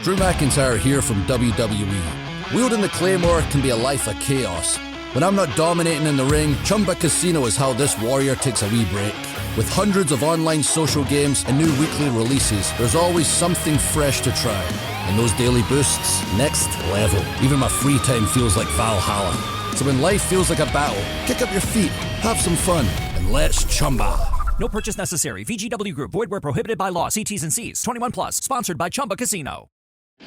Drew McIntyre here from WWE. Wielding the Claymore can be a life of chaos. When I'm not dominating in the ring, Chumba Casino is how this warrior takes a wee break. With hundreds of online social games and new weekly releases, there's always something fresh to try. And those daily boosts, next level. Even my free time feels like Valhalla. So when life feels like a battle, kick up your feet, have some fun, and let's chumba. No purchase necessary. VGW Group. Void where prohibited by law. See T's and C's. 21 plus. Sponsored by Chumba Casino.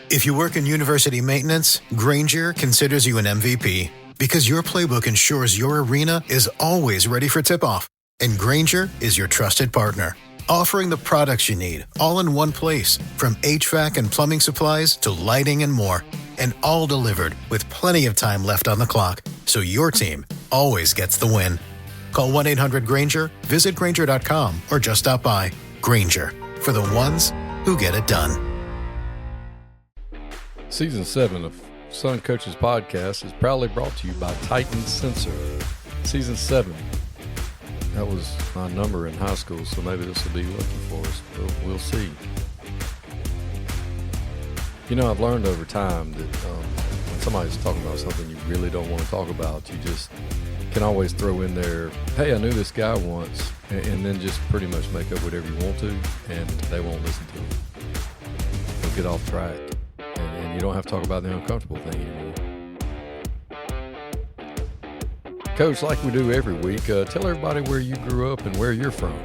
If you work in university maintenance, Grainger considers you an MVP because your playbook ensures your arena is always ready for tip-off. And Grainger is your trusted partner, offering the products you need all in one place, from HVAC and plumbing supplies to lighting and more. And all delivered with plenty of time left on the clock, so your team always gets the win. Call 1-800-GRAINGER, visit Grainger.com, or just stop by. Grainger, for the ones who get it done. Season 7 of Sun Coaches Podcast is proudly brought to you by Titan Sensor. Season 7. That was my number in high school, so maybe this will be lucky for us. We'll see. You know, I've learned over time that when somebody's talking about something you really don't want to talk about, you just can always throw in there, hey, I knew this guy once, and then just pretty much make up whatever you want to, and they won't listen to it. They'll get off track, and you don't have to talk about the uncomfortable thing anymore. Coach, like we do every week, tell everybody where you grew up and where you're from.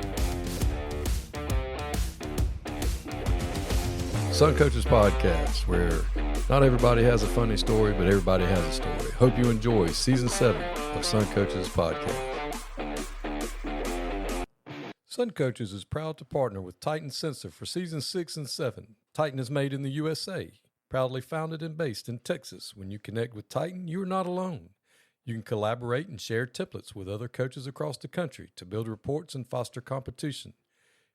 Sun Coaches Podcast, where not everybody has a funny story, but everybody has a story. Hope you enjoy Season 7 of Sun Coaches Podcast. Sun Coaches is proud to partner with Titan Sensor for Season 6 and 7. Titan is made in the USA, proudly founded and based in Texas. When you connect with Titan, you are not alone. You can collaborate and share templates with other coaches across the country to build reports and foster competition.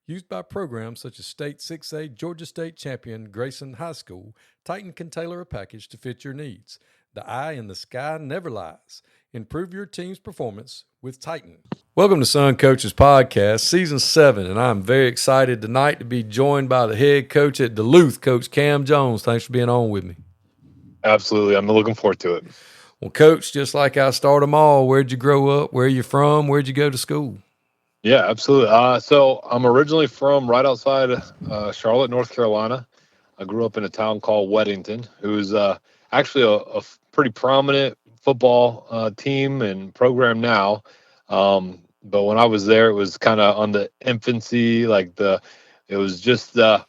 Used by programs such as State 6A, Georgia State Champion, Grayson High School, Titan can tailor a package to fit your needs. The eye in the sky never lies. Improve your team's performance with Titan. Welcome to Sun Coaches Podcast, Season 7, and I'm very excited tonight to be joined by the head coach at Duluth, Coach Cam Jones. Thanks for being on with me. Absolutely. I'm looking forward to it. Well, Coach, just like I start them all, where'd you grow up? Where are you from? Where'd you go to school? Yeah, absolutely. So I'm originally from right outside Charlotte, North Carolina. I grew up in a town called Weddington, who's actually a pretty prominent football team and program now. But when I was there, it was kind of on the infancy, it was just kind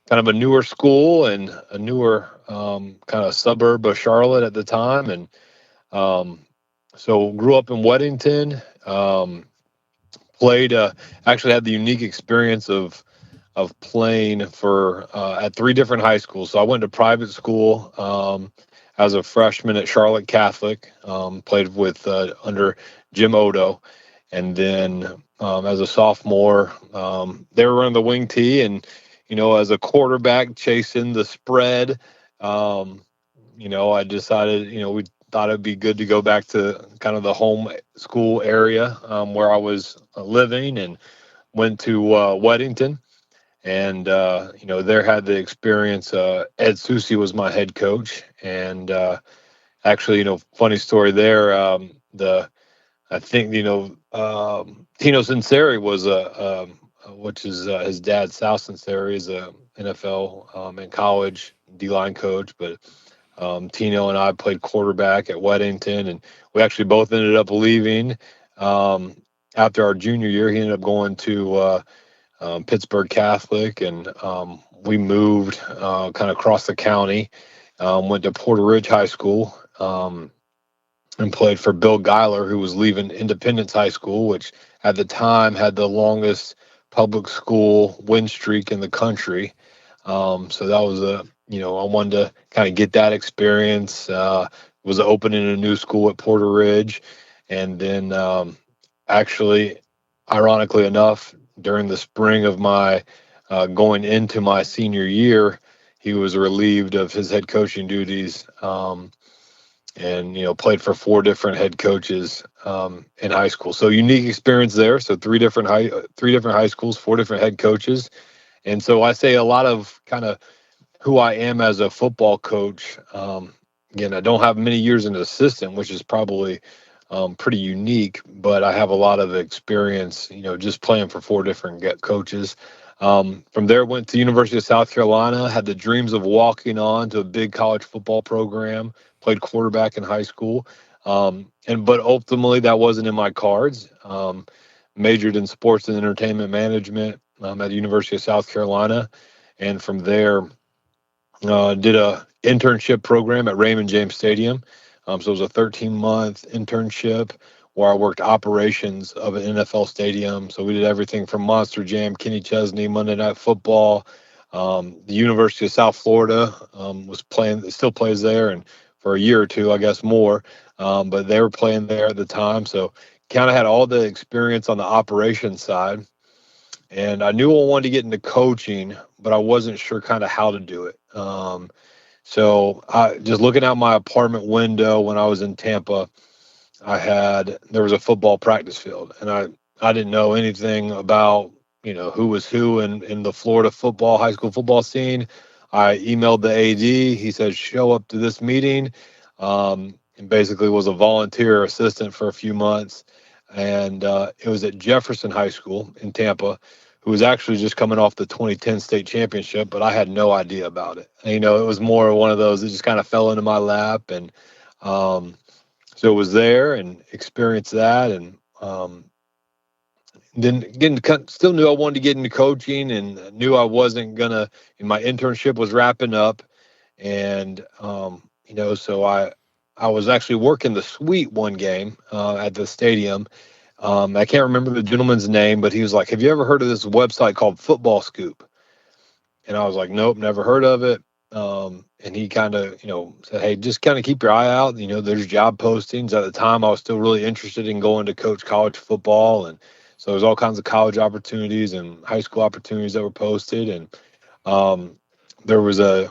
of a newer school and a newer kind of suburb of Charlotte at the time. And so grew up in Weddington, played, actually had the unique experience of playing for at 3 different high schools. So I went to private school as a freshman at Charlotte Catholic, played with under Jim Odo. And then as a sophomore, they were running the wing tee, and, you know, as a quarterback chasing the spread, I decided, we thought it'd be good to go back to kind of the home school area where I was living, and went to Weddington. And, there had the experience. Ed Susi was my head coach. And actually, funny story there. I think, Tino Sinceri was which is his dad, Sal Sinceri, is a NFL and college D-line coach. But Tino and I played quarterback at Weddington, and we actually both ended up leaving after our junior year. He ended up going to Pittsburgh Catholic, and we moved kind of across the county, went to Porter Ridge High School, and played for Bill Geiler, who was leaving Independence High School, which at the time had the longest public school win streak in the country. So that was I wanted to kind of get that experience. Was opening a new school at Porter Ridge. And then actually, ironically enough, during the spring of my going into my senior year, he was relieved of his head coaching duties, and played for 4 different head coaches in high school. So unique experience there. So 3 different high schools, 4 different head coaches, and so I say a lot of kind of who I am as a football coach. Again, I don't have many years as an assistant, which is probably pretty unique, but I have a lot of experience, just playing for 4 different coaches. From there, went to University of South Carolina, had the dreams of walking on to a big college football program, played quarterback in high school. But ultimately that wasn't in my cards. Majored in sports and entertainment management at the University of South Carolina. And from there, did a internship program at Raymond James Stadium. So it was a 13-month internship where I worked operations of an NFL stadium. So we did everything from Monster Jam, Kenny Chesney, Monday Night Football. The University of South Florida was playing, still plays there, and for a year or two, I guess more. But they were playing there at the time. So kind of had all the experience on the operations side. And I knew I wanted to get into coaching, but I wasn't sure kind of how to do it. So I just looking out my apartment window when I was in Tampa, there was a football practice field, and I didn't know anything about, who was who in the Florida high school football scene. I emailed the AD. He said, show up to this meeting. And basically was a volunteer assistant for a few months. And it was at Jefferson High School in Tampa, who was actually just coming off the 2010 state championship, but I had no idea about it. And, it was more one of those that just kind of fell into my lap. And so it was there and experienced that. And then still knew I wanted to get into coaching, and knew I wasn't going to, my internship was wrapping up. And, so I was actually working the suite one game at the stadium. I can't remember the gentleman's name, but he was like, have you ever heard of this website called Football Scoop? And I was like, nope, never heard of it. And he kind of, said, hey, just kind of keep your eye out. There's job postings. At the time, I was still really interested in going to coach college football. And so there's all kinds of college opportunities and high school opportunities that were posted. And there was a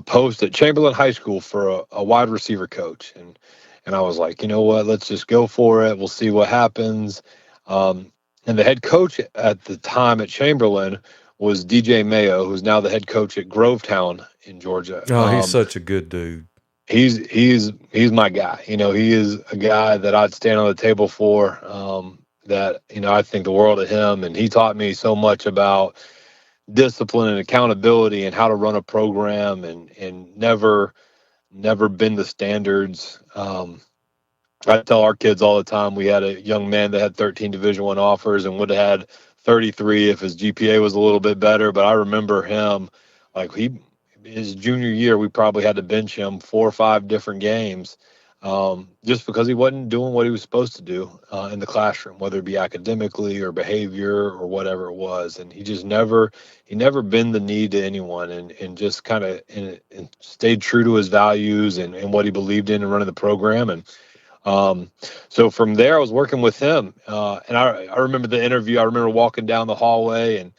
post at Chamberlain High School for a wide receiver coach. And I was like, you know what, let's just go for it. We'll see what happens. And the head coach at the time at Chamberlain was DJ Mayo, who's now the head coach at Grovetown in Georgia. Oh, he's such a good dude. He's my guy. He is a guy that I'd stand on the table for, that, I think the world of him. And he taught me so much about discipline and accountability and how to run a program, and never bend the standards. I tell our kids all the time, we had a young man that had 13 Division I offers and would have had 33 if his GPA was a little bit better. But I remember him, like his junior year, we probably had to bench him 4 or 5 different games, just because he wasn't doing what he was supposed to do in the classroom, whether it be academically or behavior or whatever it was. And he never bent the knee to anyone, and just kind of and stayed true to his values and what he believed in and running the program. And so from there, I was working with him, and I remember the interview. I remember walking down the hallway, and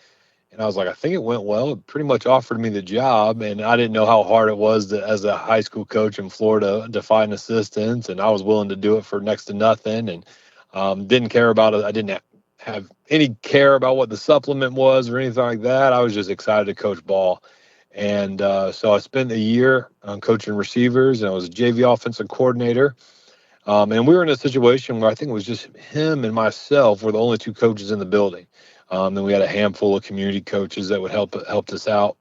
I was like, I think it went well. It pretty much offered me the job, and I didn't know how hard it was as a high school coach in Florida to find assistants, and I was willing to do it for next to nothing, and didn't care about it. I didn't have any care about what the supplement was or anything like that. I was just excited to coach ball. And so I spent a year coaching receivers, and I was a JV offensive coordinator. And we were in a situation where I think it was just him and myself were the only 2 coaches in the building. Then we had a handful of community coaches that would help us out.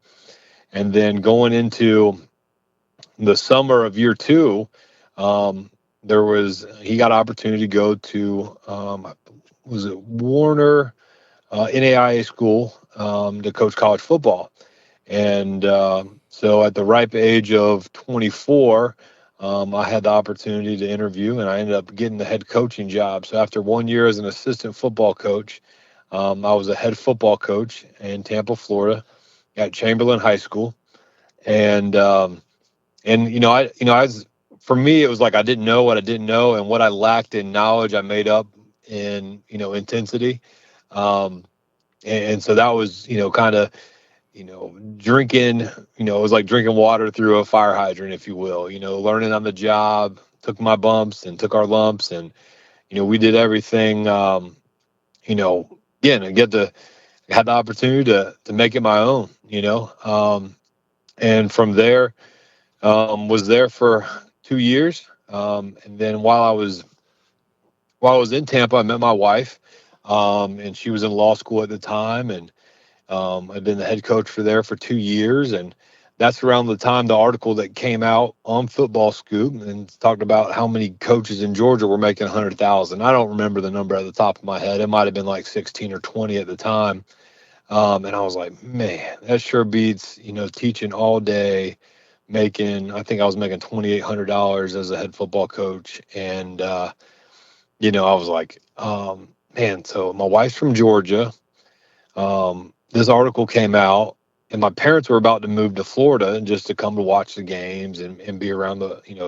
And then going into the summer of year 2, he got an opportunity to go to, was it Warner NAIA school to coach college football. And so at the ripe age of 24, I had the opportunity to interview, and I ended up getting the head coaching job. So after 1 year as an assistant football coach, I was a head football coach in Tampa, Florida, at Chamberlain High School. And for me, it was like I didn't know what I didn't know, and what I lacked in knowledge, I made up in intensity. And so that was kind of drinking, it was like drinking water through a fire hydrant, if you will. Learning on the job, took my bumps and took our lumps, and we did everything. Again, I had the opportunity to make it my own. And from there, was there for 2 years. And then while I was in Tampa, I met my wife, and she was in law school at the time, and I'd been the head coach for 2 years, and that's around the time the article that came out on Football Scoop and talked about how many coaches in Georgia were making 100,000. I don't remember the number at the top of my head. It might have been like 16 or 20 at the time. And I was like, man, that sure beats, teaching all day, I think I was making $2,800 as a head football coach. And, I was like, man, so my wife's from Georgia. This article came out, and my parents were about to move to Florida and just to come to watch the games and be around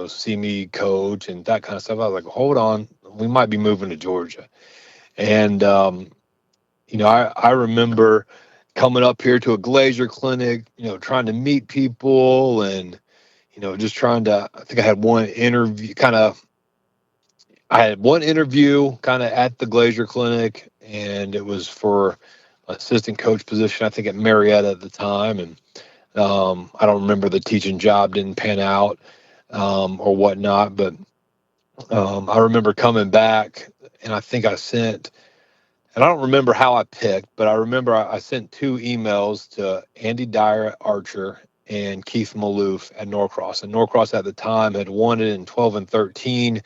see me coach and that kind of stuff. I was like, hold on, we might be moving to Georgia. And, I remember coming up here to a Glazier clinic, trying to meet people and, just trying to, I think I had one interview kind of at the Glazier clinic, and it was for assistant coach position, I think at Marietta at the time. And I don't remember, the teaching job didn't pan out or whatnot, but I remember coming back, and I think and I don't remember how I picked, but I remember I sent 2 emails to Andy Dyer at Archer and Keith Maloof at Norcross. And Norcross at the time had won it in 12 and 13,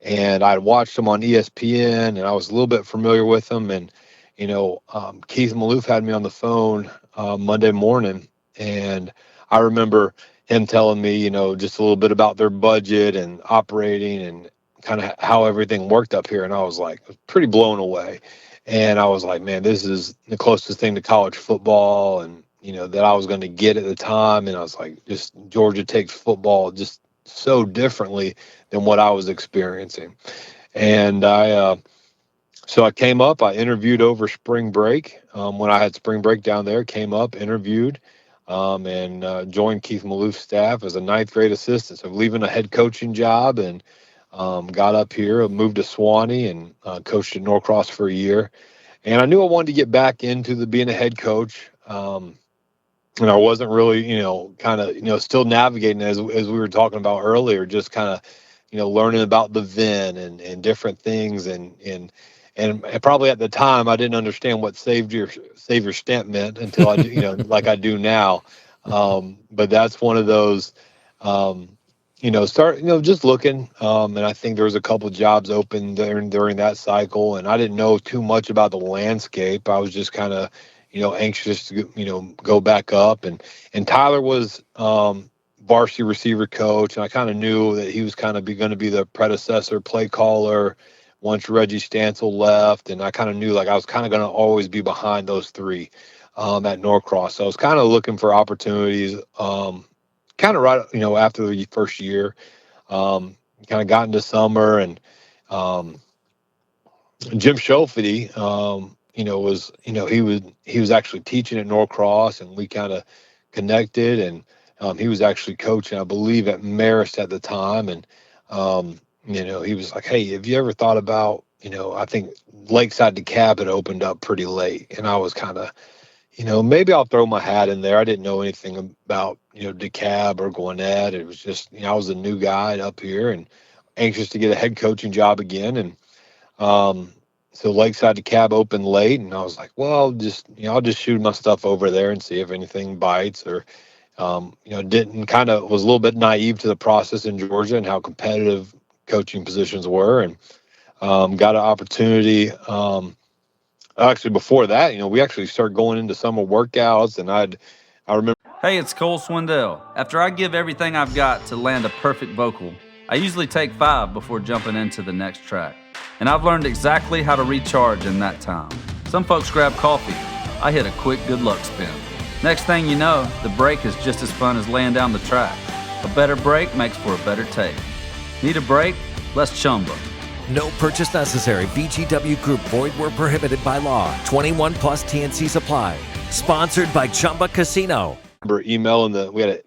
and I'd watched them on ESPN, and I was a little bit familiar with them. And Keith Maloof had me on the phone Monday morning, and I remember him telling me, just a little bit about their budget and operating and kind of how everything worked up here. And I was like, pretty blown away. And I was like, man, this is the closest thing to college football, and, that I was going to get at the time. And I was like, just Georgia takes football just so differently than what I was experiencing. And so I came up, I interviewed over spring break. When I had spring break down there, came up, interviewed, and joined Keith Maloof's staff as a 9th grade assistant. So leaving a head coaching job, and got up here, moved to Swanee, and coached at Norcross for a year. And I knew I wanted to get back into being a head coach. And I wasn't really, still navigating as we were talking about earlier, just kind of, learning about the VIN and different things. And probably at the time I didn't understand what save your stamp meant until I, like I do now. But that's one of those, just looking. And I think there was a couple of jobs open during that cycle, and I didn't know too much about the landscape. I was just kind of, anxious to, go back up. And Tyler was varsity receiver coach, and I kind of knew that he was kind of going to be the predecessor play caller once Reggie Stansel left. And I kind of knew, like, I was kind of going to always be behind those 3 at Norcross. So I was kind of looking for opportunities, kind of right, after the first year. Kind of got into summer, and Jim Schofety, he was actually teaching at Norcross, and we kind of connected. And he was actually coaching, I believe, at Marist at the time. And he was like, hey, have you ever thought about, I think Lakeside DeKalb had opened up pretty late, and I was kind of, maybe I'll throw my hat in there. I didn't know anything about, DeKalb or Gwinnett. It was just, I was a new guy up here and anxious to get a head coaching job again. And so Lakeside DeKalb opened late, and I was like, well, I'll just shoot my stuff over there and see if anything bites. Or, was a little bit naive to the process in Georgia and how competitive coaching positions were, and got an opportunity. Actually, before that, we actually started going into summer workouts, and I remember. Hey, it's Cole Swindell. After I give everything I've got to land a perfect vocal, I usually take 5 before jumping into the next track. And I've learned exactly how to recharge in that time. Some folks grab coffee. I hit a quick good luck spin. Next thing you know, the break is just as fun as laying down the track. A better break makes for a better take. Need a break? Let's chumba. No purchase necessary. VGW Group. Void where prohibited by law. 21 plus TNCs apply. Sponsored by Chumba Casino. I remember emailing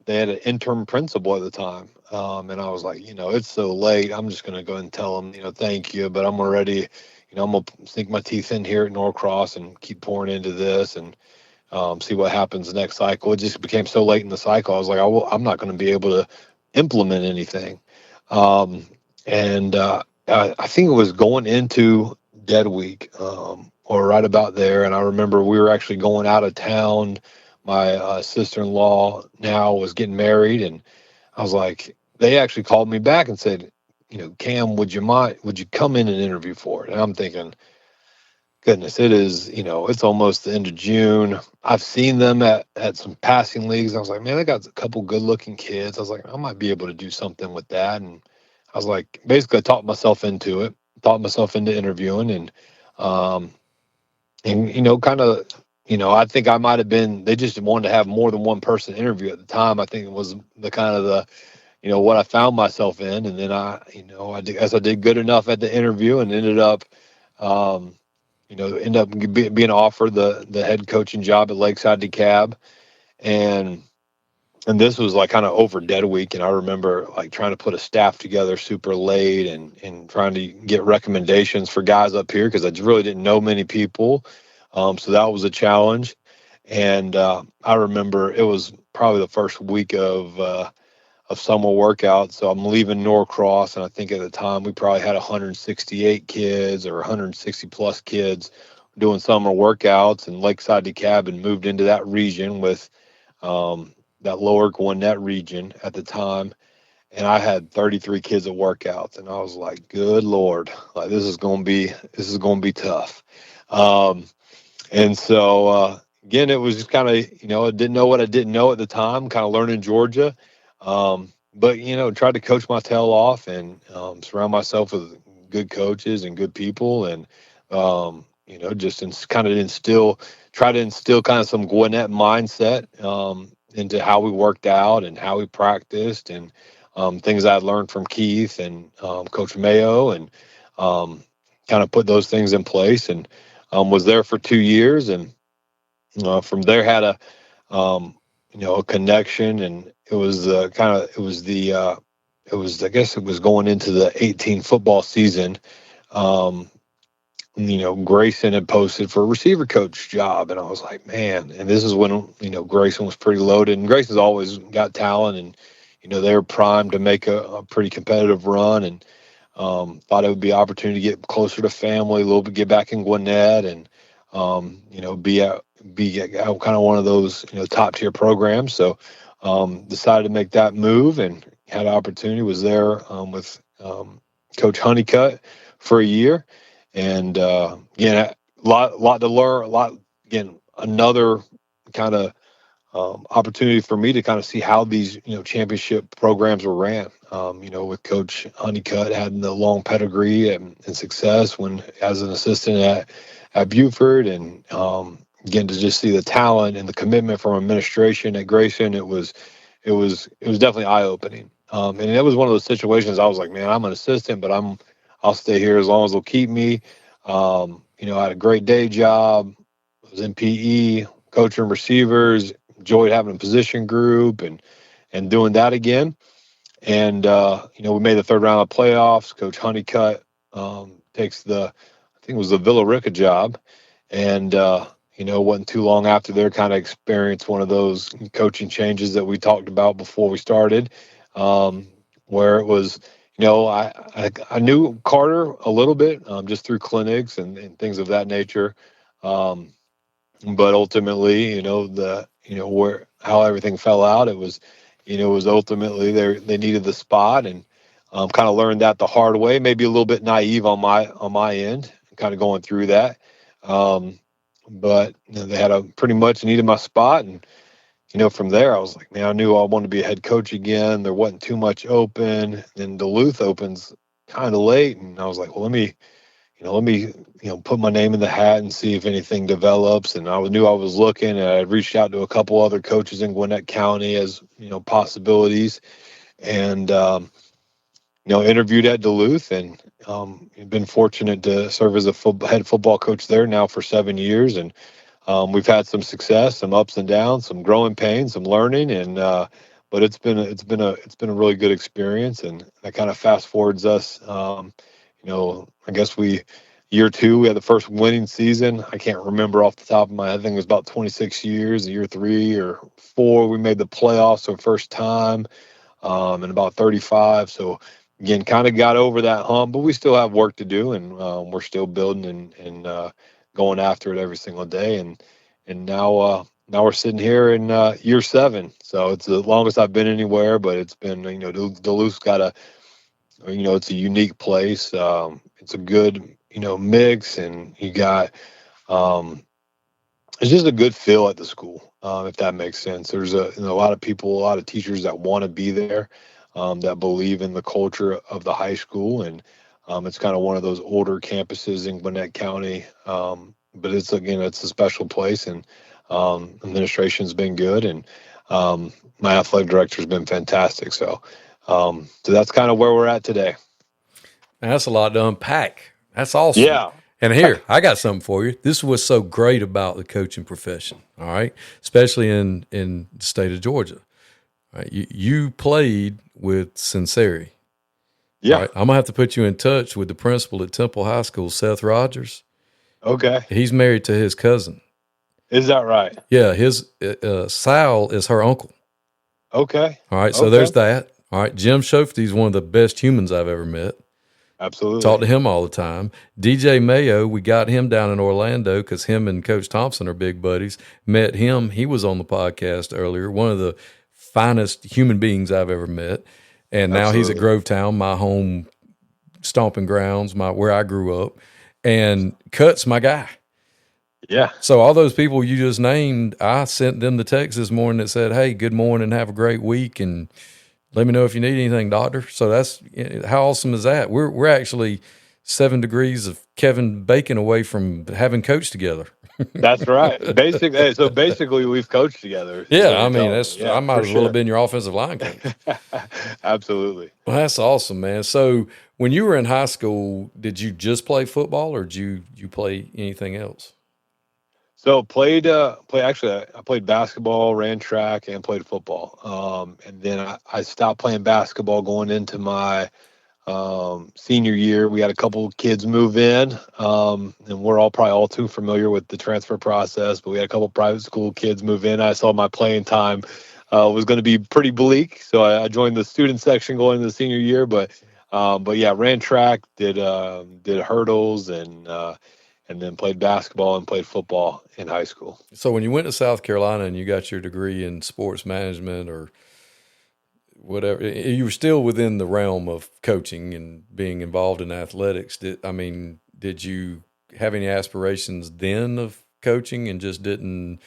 they had an interim principal at the time. And I was like, it's so late. I'm just going to go ahead and tell them, thank you, but I'm already, I'm going to sink my teeth in here at Norcross and keep pouring into this. And see what happens next cycle. It just became so late in the cycle. I was like, I'm not going to be able to implement anything. I think it was going into dead week, or right about there. And I remember we were actually going out of town. My sister-in-law now was getting married, and I was like, they actually called me back and said, Cam, would you come in and interview for it? And I'm thinking, goodness, it is, it's almost the end of June. I've seen them at some passing leagues. I was like, man, they got a couple good looking kids. I was like, I might be able to do something with that. And I was like, basically I talked myself into it, talked myself into interviewing, and kind of, I think I might have been, they just wanted to have more than one person interview at the time. I think it was the kind of the, what I found myself in. And then I did good enough at the interview and ended up, being offered the head coaching job at Lakeside DeKalb. And this was like kind of over dead week. And I remember like trying to put a staff together super late and trying to get recommendations for guys up here, because I really didn't know many people. So that was a challenge. And I remember it was probably the first week of summer workout. So I'm leaving Norcross, and I think at the time we probably had 168 kids or 160 plus kids doing summer workouts, and Lakeside DeKalb and moved into that region with that lower Gwinnett region at the time. And I had 33 kids at workouts, and I was like, good Lord, like this is going to be tough. And so again, it was just kind of, I didn't know what I didn't know at the time, kind of learning Georgia. But, tried to coach my tail off and surround myself with good coaches and good people, and, just try to instill kind of some Gwinnett mindset into how we worked out and how we practiced, and things I had learned from Keith and Coach Mayo, and kind of put those things in place, and was there for 2 years. And from there had a connection, and it was I guess it was going into the 18 football season. Grayson had posted for a receiver coach job, and I was like, man, and this is when, Grayson was pretty loaded, and Grayson's always got talent, and, they were primed to make a pretty competitive run, and thought it would be an opportunity to get closer to family, a little bit, get back in Gwinnett, and, be kind of one of those, top tier programs. So, decided to make that move, and had an opportunity, was there with Coach Honeycutt for a year. And again, a lot to learn, another kind of opportunity for me to kind of see how these, championship programs were ran. With Coach Honeycutt having the long pedigree and success when as an assistant at Buford, and again, to just see the talent and the commitment from administration at Grayson, it was definitely eye opening. And it was one of those situations I was like, man, I'm an assistant, but I'll stay here as long as they'll keep me. I had a great day job. I was in PE, coaching receivers, enjoyed having a position group and doing that again. And, we made the third round of playoffs. Coach Honeycutt takes I think it was the Villa Rica job. And, it wasn't too long after there, kind of experienced one of those coaching changes that we talked about before we started, where it was, I knew Carter a little bit just through clinics and things of that nature. But ultimately, how everything fell out, it was ultimately they needed the spot, and kind of learned that the hard way, maybe a little bit naive on my end, kind of going through that. But they had pretty much needed my spot. And, from there I was like, man, I knew I wanted to be a head coach again. There wasn't too much open. Then Duluth opens kind of late. And I was like, well, let me put my name in the hat and see if anything develops. And I knew I was looking, and I reached out to a couple other coaches in Gwinnett County as, possibilities, and, interviewed at Duluth, and been fortunate to serve as a head football coach there now for 7 years. And we've had some success, some ups and downs, some growing pains, some learning, and but it's been a really good experience. And that kind of fast forwards us. I guess we Year 2, we had the first winning season. I can't remember off the top of my head. I think it was about 26 years. Year 3 or 4, we made the playoffs for the first time, in about 35. So again, kind of got over that hump, but we still have work to do, and we're still building and going after it every single day. And now we're sitting here in year 7. So it's the longest I've been anywhere, but it's been, Duluth's got it's a unique place. It's a good, mix, and you got, it's just a good feel at the school, if that makes sense. There's a lot of people, a lot of teachers that want to be there, that believe in the culture of the high school. And it's kind of one of those older campuses in Gwinnett County. But it's a special place, and administration's been good, and my athletic director's been fantastic. So that's kind of where we're at today. Man, that's a lot to unpack. That's awesome. Yeah. And here, I got something for you. This is what's so great about the coaching profession, all right? Especially in the state of Georgia. All right? You played with Sinceri. Yeah. Right? I'm going to have to put you in touch with the principal at Temple High School, Seth Rogers. Okay. He's married to his cousin. Is that right? Yeah, his Sal is her uncle. Okay. All right, so there's that. All right, Jim Shofty is one of the best humans I've ever met. Absolutely. Talk to him all the time. DJ Mayo, we got him down in Orlando because him and Coach Thompson are big buddies. Met him. He was on the podcast earlier. One of the finest human beings I've ever met. And now he's at Grovetown, my home stomping grounds, where I grew up. And Cut's my guy. Yeah. So all those people you just named, I sent them the text this morning that said, "Hey, good morning, have a great week, and let me know if you need anything, doctor." So that's, how awesome is that? We're actually 7 degrees of Kevin Bacon away from having coached together. That's right. Basically, we've coached together. Yeah, I mean, I might as well have been your offensive line coach. Absolutely. Well, that's awesome, man. So when you were in high school, did you just play football, or did you play anything else? So I played basketball, ran track, and played football. And then I stopped playing basketball going into my senior year. We had a couple kids move in, and we're probably all too familiar with the transfer process, but we had a couple private school kids move in. I saw my playing time was going to be pretty bleak, so I joined the student section going into the senior year. But yeah, ran track, did hurdles, and then played basketball and played football in high school. So when you went to South Carolina and you got your degree in sports management or whatever, you were still within the realm of coaching and being involved in athletics. Did you have any aspirations then of coaching and just didn't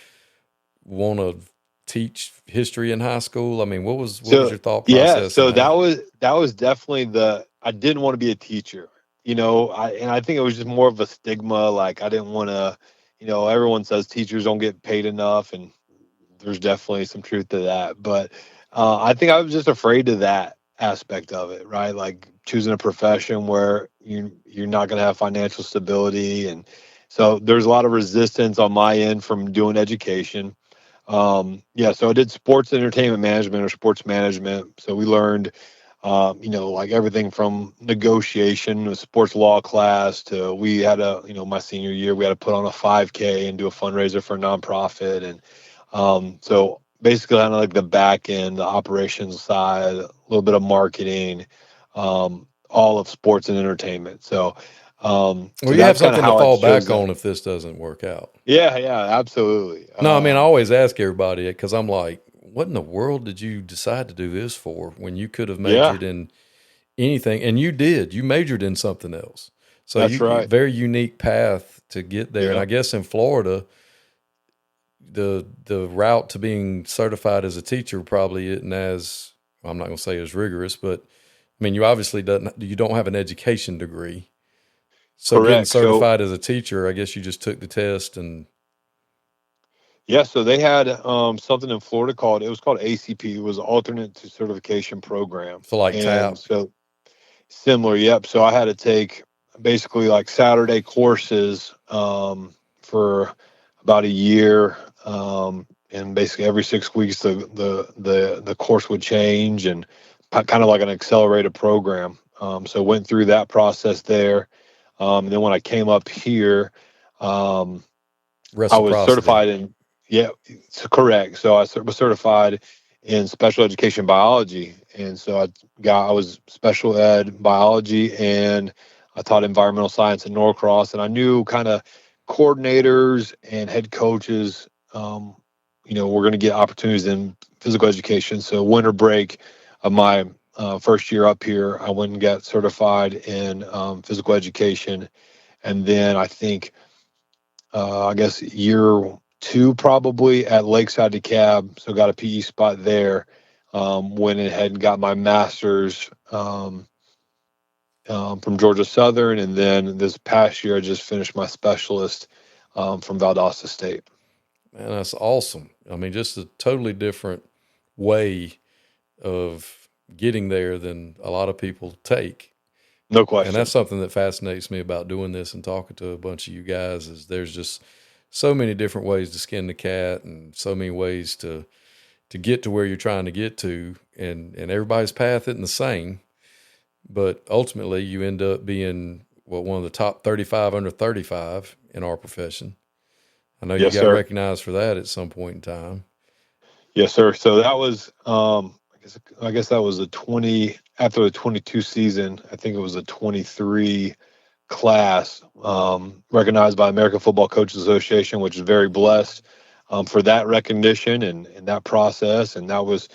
want to teach history in high school? I mean, what was your thought process? Yeah, so that was definitely I didn't want to be a teacher. I think it was just more of a stigma. Like, I didn't want to, everyone says teachers don't get paid enough, and there's definitely some truth to that. But I think I was just afraid of that aspect of it, right? Like choosing a profession where you're not going to have financial stability. And so there's a lot of resistance on my end from doing education. So I did sports entertainment management or sports management. So we learned like everything from negotiation, a sports law class, to we had my senior year, we had to put on a 5K and do a fundraiser for a nonprofit. And so basically kind of like the back end, the operations side, a little bit of marketing, all of sports and entertainment. So, you have something to fall back on if this doesn't work out. Yeah, absolutely. No, I always ask everybody, because I'm like, what in the world did you decide to do this for when you could have majored in anything? And you did. You majored in something else. So that's right. Very unique path to get there. Yeah. And I guess in Florida, the route to being certified as a teacher probably isn't as, I'm not going to say as rigorous, but you obviously you don't have an education degree. So correct. Getting certified as a teacher, I guess you just took the test and. Yeah, so they had something in Florida called ACP. It was Alternate to Certification Program. So like TAP. So similar, yep. So I had to take basically like Saturday courses for about a year, and basically every 6 weeks the course would change, and kind of like an accelerated program. So went through that process there. And then when I came up here, I was Reciprocity. certified in, yeah, it's correct. So I was certified in special education biology. And so I was special ed biology, and I taught environmental science at Norcross. And I knew kind of coordinators and head coaches, we're going to get opportunities in physical education. So winter break of my first year up here, I went and got certified in physical education. And then I think, I guess year 2 probably at Lakeside DeKalb, so got a PE spot there. Went ahead and got my master's from Georgia Southern, and then this past year I just finished my specialist from Valdosta State. Man, that's awesome. I mean, just a totally different way of getting there than a lot of people take. No question. And that's something that fascinates me about doing this and talking to a bunch of you guys is there's just so many different ways to skin the cat and so many ways to get to where you're trying to get to, and everybody's path isn't the same, but ultimately you end up being one of the top 35 under 35 in our profession. I know you got recognized for that at some point in time. Yes, sir. So that was, I guess that was after the 22 season, I think it was a 23 class, recognized by American Football Coaches Association, which is very blessed for that recognition and that process. And that was,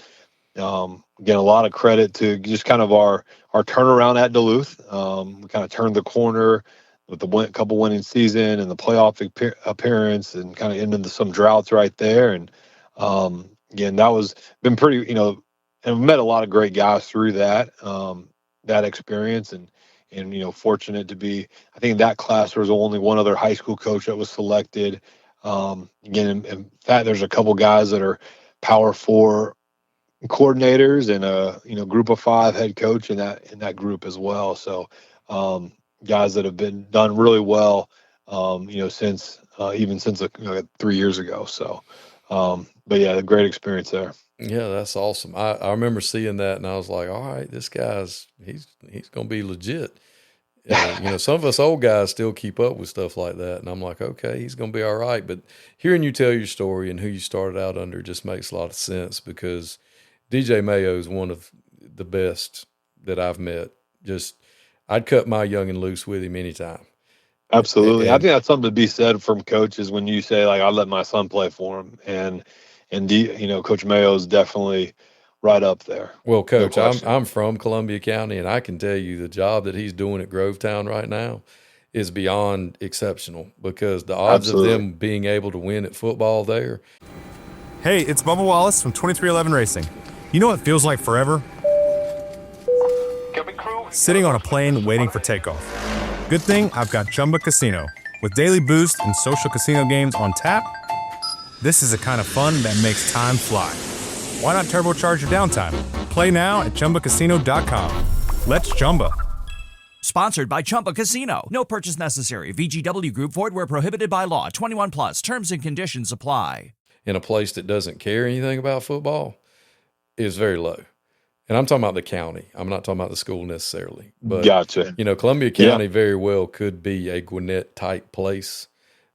again, a lot of credit to just kind of our turnaround at Duluth. We kind of turned the corner with the couple winning season and the playoff appearance, and kind of ended some droughts right there. And again, that was been pretty, and we met a lot of great guys through that experience, and fortunate to be. I think in that class there was only one other high school coach that was selected. Again, in fact, there's a couple guys that are Power 4 coordinators and a group of 5 head coach in that group as well. So guys that have done really well, since 3 years ago. So, but yeah, a great experience there. Yeah, that's awesome. I remember seeing that, and I was like, all right, this guy's he's going to be legit. Some of us old guys still keep up with stuff like that, and I'm like, okay, he's going to be all right. But hearing you tell your story and who you started out under just makes a lot of sense, because DJ Mayo is one of the best that I've met. Just, I'd cut my young and loose with him anytime. Absolutely. I think that's something to be said from coaches when you say, like, I let my son play for him. And Coach Mayo is definitely right up there. Well, Coach, I'm from Columbia County, and I can tell you the job that he's doing at Grovetown right now is beyond exceptional, because the odds of them being able to win at football there. Hey, it's Bubba Wallace from 2311 Racing. You know what feels like forever? Sitting on a plane waiting for takeoff. Good thing I've got Chumba Casino. With daily boost and social casino games on tap, this is the kind of fun that makes time fly. Why not turbocharge your downtime? Play now at ChumbaCasino.com. Let's Chumba. Sponsored by Chumba Casino. No purchase necessary. VGW Group. Void where prohibited by law. 21 plus. Terms and conditions apply. In a place that doesn't care anything about football is very low. And I'm talking about the county. I'm not talking about the school necessarily. But, gotcha. Columbia County very well could be a Gwinnett-type place,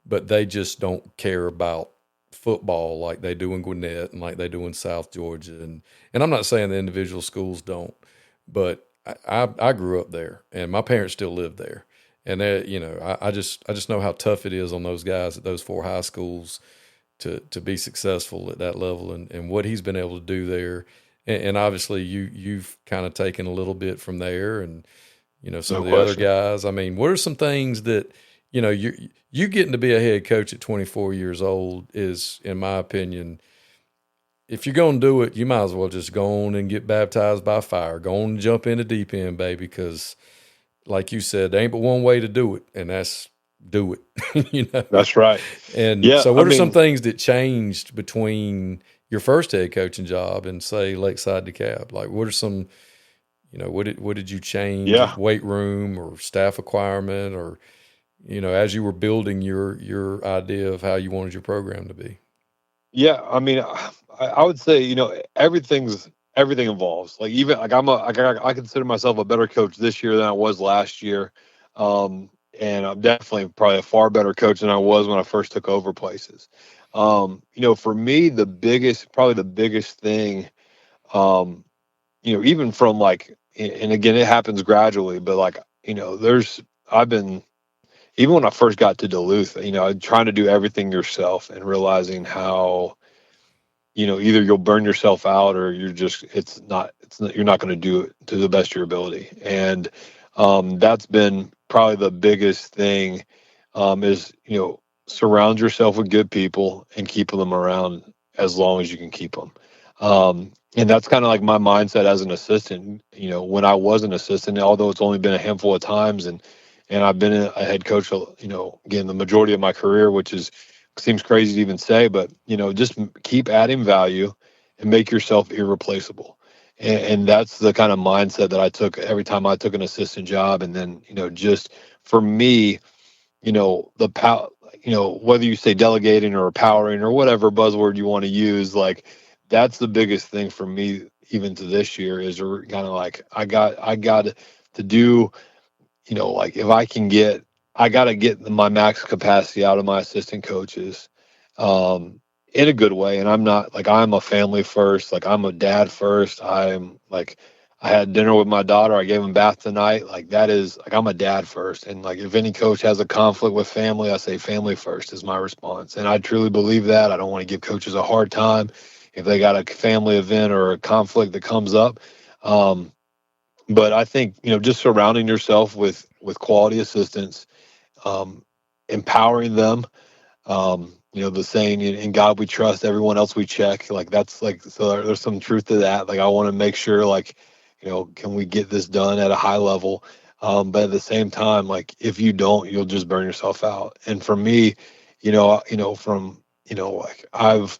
but they just don't care about football like they do in Gwinnett and like they do in South Georgia. And I'm not saying the individual schools don't, but I grew up there, and my parents still live there. And I just know how tough it is on those guys at those 4 high schools to be successful at that level, and what he's been able to do there. And obviously you've kind of taken a little bit from there, and some of the other guys. I mean, what are some things that you getting to be a head coach at 24 years old is, in my opinion, if you're going to do it, you might as well just go on and get baptized by fire. Go on and jump in the deep end, baby, because like you said, there ain't but one way to do it, and that's do it. That's right. And so what are some things that changed between your first head coaching job and, say, Lakeside DeKalb? Like, what are some, what did you change? Weight room or staff requirement, or, as you were building your idea of how you wanted your program to be? Yeah. I mean, I would say, everything evolves. Like, even like I consider myself a better coach this year than I was last year. and I'm definitely probably a far better coach than I was when I first took over places. For me, probably the biggest thing, even from like, and again, it happens gradually, but like, I've been, even when I first got to Duluth, trying to do everything yourself and realizing how, either you'll burn yourself out or you're not going to do it to the best of your ability. And that's been probably the biggest thing, is, surround yourself with good people and keep them around as long as you can keep them. And that's kind of like my mindset as an assistant, when I was an assistant, although it's only been a handful of times, and I've been a head coach, again, the majority of my career, which seems crazy to even say, but, just keep adding value and make yourself irreplaceable. And that's the kind of mindset that I took every time I took an assistant job. And then, just for me, the power, whether you say delegating or empowering or whatever buzzword you want to use, like that's the biggest thing for me, even to this year, is kind of like, I got to do, like if I got to get my max capacity out of my assistant coaches, in a good way. And I'm not like, I'm a family first, like I'm a dad first. I'm like, I had dinner with my daughter. I gave him bath tonight. Like that is like, I'm a dad first. And like, if any coach has a conflict with family, I say family first is my response. And I truly believe that. I don't want to give coaches a hard time if they got a family event or a conflict that comes up. But I think, just surrounding yourself with quality assistants, empowering them, the saying, in God we trust, everyone else we check. Like that's like, so there's some truth to that. Like I want to make sure, like, can we get this done at a high level? But at the same time, like if you don't, you'll just burn yourself out. And for me, like I've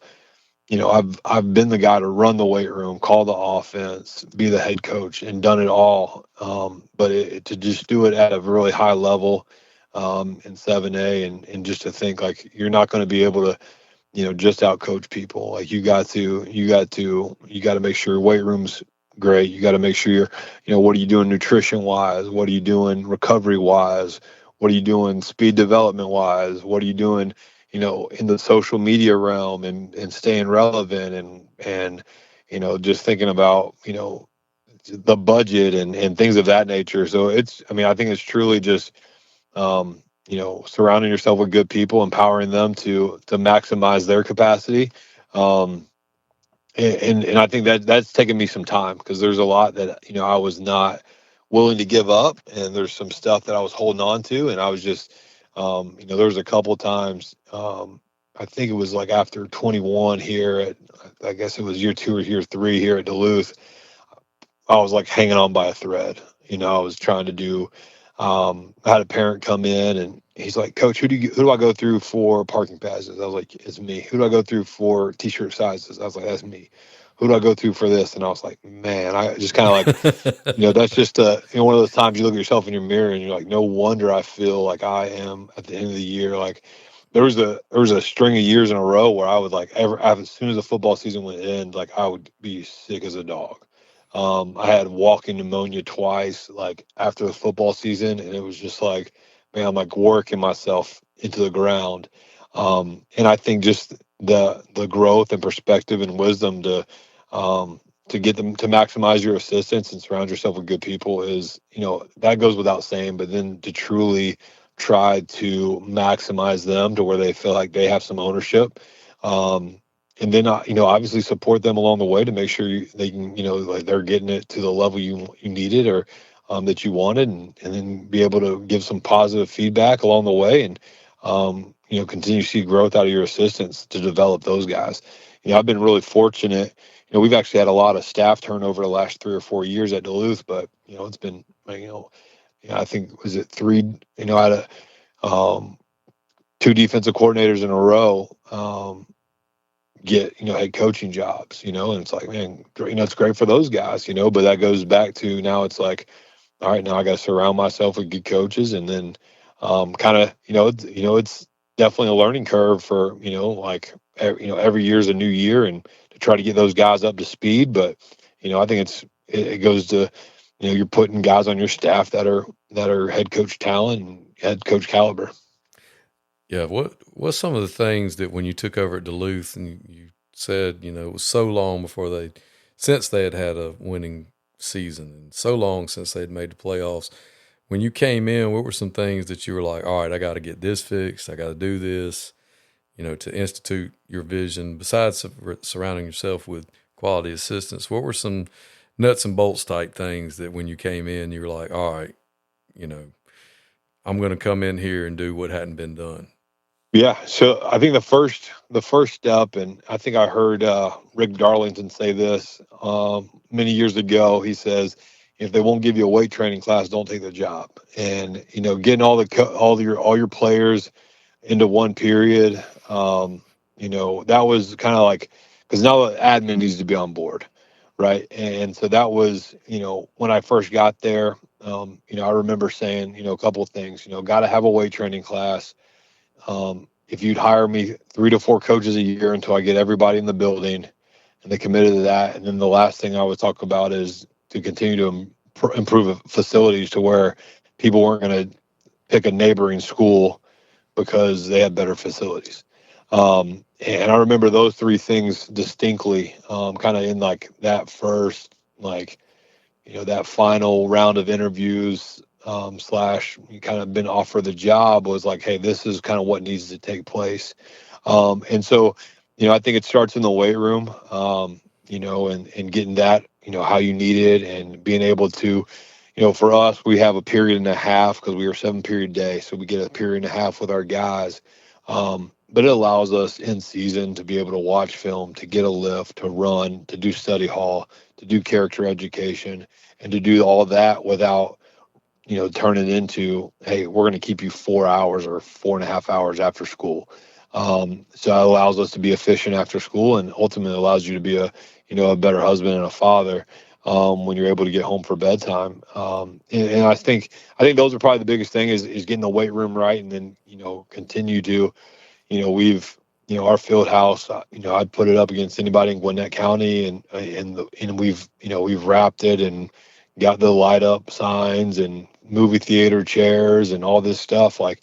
been the guy to run the weight room, call the offense, be the head coach, and done it all. But to just do it at a really high level, in 7A, and just to think like you're not going to be able to, just out coach people. Like you got to make sure your weight room's great. You got to make sure what are you doing nutrition wise? What are you doing recovery wise? What are you doing speed development wise? What are you doing, in the social media realm, and staying relevant, and just thinking about, the budget and things of that nature. So I think it's truly just, surrounding yourself with good people, empowering them to maximize their capacity. And I think that's taken me some time, because there's a lot that, I was not willing to give up, and there's some stuff that I was holding on to, and I was just, there was a couple of times, I think it was like after 21 here I guess it was year 2 or year 3 here at Duluth, I was like hanging on by a thread. I was trying to do, I had a parent come in and he's like, Coach, who do I go through for parking passes? I was like, it's me. Who do I go through for t-shirt sizes? I was like, that's me. Who do I go through for this? And I was like, man, I just kind of like, that's just one of those times you look at yourself in your mirror and you're like, no wonder I feel like I am at the end of the year. Like there was a string of years in a row where I would like as soon as the football season would end, like I would be sick as a dog. I had walking pneumonia twice, like after the football season, and it was just like, man, I'm like working myself into the ground. And I think just the growth and perspective and wisdom to get them to maximize your assistance and surround yourself with good people is, that goes without saying, but then to truly try to maximize them to where they feel like they have some ownership. And then, obviously support them along the way to make sure they can, like they're getting it to the level you needed or that you wanted, and then be able to give some positive feedback along the way, and, continue to see growth out of your assistants to develop those guys. I've been really fortunate. We've actually had a lot of staff turnover the last 3 or 4 years at Duluth, but, it's been, I think, was it 3, I had 2 defensive coordinators in a row, get head coaching jobs, and it's like, man, it's great for those guys, but that goes back to now it's like, all right, now I got to surround myself with good coaches, and then kind of it's definitely a learning curve for like every year is a new year, and to try to get those guys up to speed. But I think it goes to you're putting guys on your staff that are head coach talent, and head coach caliber. Yeah. What's some of the things that when you took over at Duluth and you said, it was so long since they had a winning season and so long since they'd made the playoffs. When you came in, what were some things that you were like, all right, I got to get this fixed. I got to do this, to institute your vision besides surrounding yourself with quality assistants? What were some nuts and bolts type things that when you came in, you were like, all right, I'm going to come in here and do what hadn't been done? Yeah, so I think the first step, and I think I heard Rick Darlington say this many years ago. He says, if they won't give you a weight training class, don't take the job. And getting all your players into one period, that was kind of like, because now the admin needs to be on board, right? And so that was when I first got there. I remember saying a couple of things. Got to have a weight training class. If you'd hire me 3 to 4 coaches a year until I get everybody in the building, and they committed to that. And then the last thing I would talk about is to continue to improve facilities to where people weren't going to pick a neighboring school because they had better facilities. And I remember those 3 things distinctly, kind of in like that first, that final round of interviews, slash you kind of been offered the job, was like, hey, this is kind of what needs to take place. And so, I think it starts in the weight room, and getting that, how you need it, and being able to, for us, we have a period and a half because we are 7-period day. So we get a period and a half with our guys. But it allows us in season to be able to watch film, to get a lift, to run, to do study hall, to do character education, and to do all of that without, turn it into, hey, we're going to keep you 4 hours or 4.5 hours after school. So it allows us to be efficient after school, and ultimately allows you to be a better husband and a father when you're able to get home for bedtime. And I think those are probably the biggest thing is getting the weight room right, and then continue to, we've our field house. I'd put it up against anybody in Gwinnett County, and we've wrapped it and got the light up signs and movie theater chairs and all this stuff. I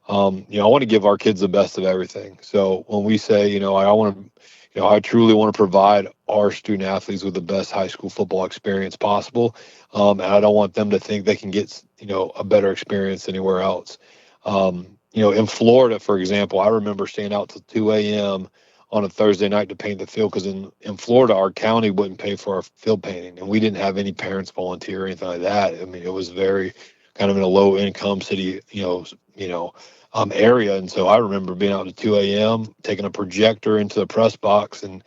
want to give our kids the best of everything. So when we say, I truly want to provide our student athletes with the best high school football experience possible. And I don't want them to think they can get, a better experience anywhere else. In Florida, for example, I remember staying out till 2 a.m. on a Thursday night to paint the field, because in Florida, our county wouldn't pay for our field painting, and we didn't have any parents volunteer or anything like that. I mean, it was very kind of in a low income city, area. And so I remember being out at 2 a.m., taking a projector into the press box and